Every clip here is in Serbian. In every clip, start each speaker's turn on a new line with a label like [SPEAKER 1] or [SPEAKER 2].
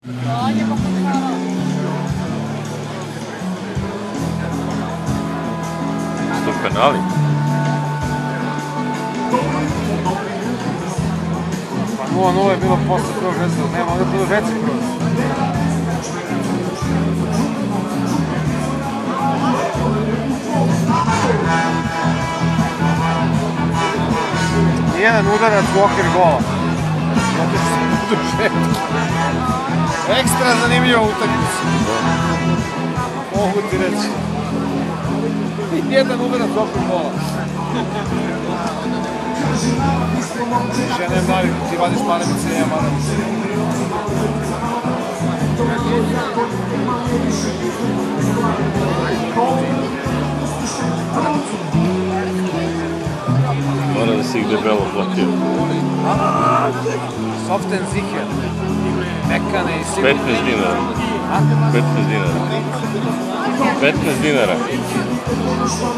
[SPEAKER 1] Što penali?
[SPEAKER 2] Pa 0-0 je bilo posle prvog rezultata, nema, ovdje je bilo veći kroz. Jedan udarac u okvir gola. Zato što smo produžetku. Ekstra zanimljiva utakmica. Mogu ti reći. Jedan udarac u okvir gola. Više nemam naviku, ti vadiš maramice, ja maramice.
[SPEAKER 1] Mora da si ih debelo platio.
[SPEAKER 2] Soften ziher. Mekane i sigurno.
[SPEAKER 1] 15 dinara. 15 dinara. 15 dinara.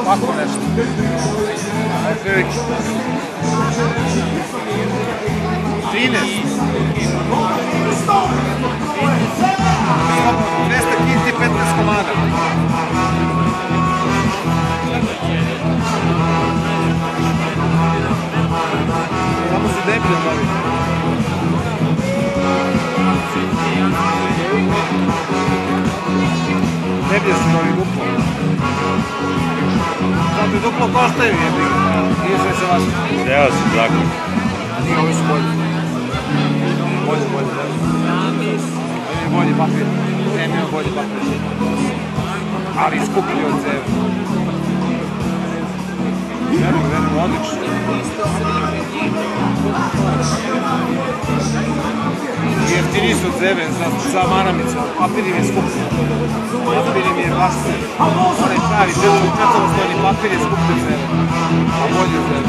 [SPEAKER 2] Tako nešto. Ajde prilike. 13. 200 kinti, 15 komada. Samo su deblje bavi. Deblje su bavi duplo. Zato i duplo koštaju jebi. Nije sve se vaši.
[SPEAKER 1] Deo si zakon.
[SPEAKER 2] Nije, ovi su bolji. Bolji. Ovi je bolji papir. Nema bolji papir. Ali skuplji od zeve. Verujem, odlično. Jeftini su od zebe za maramice. Papir im je skuplji. Papir im je vašten. Onaj pravi, četvorostojni papir je skuplji od zebe. A bolji od zebe.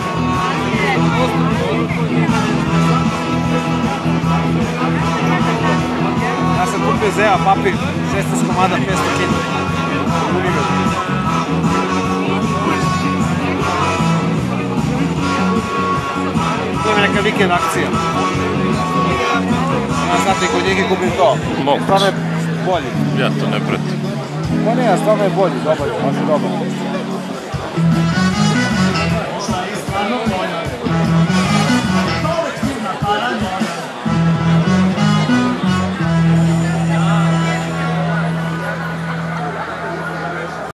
[SPEAKER 2] Ja sam kupio zeva papir, 16 komada, 500 kg. To je neka vikend akcija. Ja sad i kod njih i kupim to. Stvarno je bolji.
[SPEAKER 1] Ja to ne pratim.
[SPEAKER 2] Pa ne, stvarno je bolji, dobar je, baš je dobar.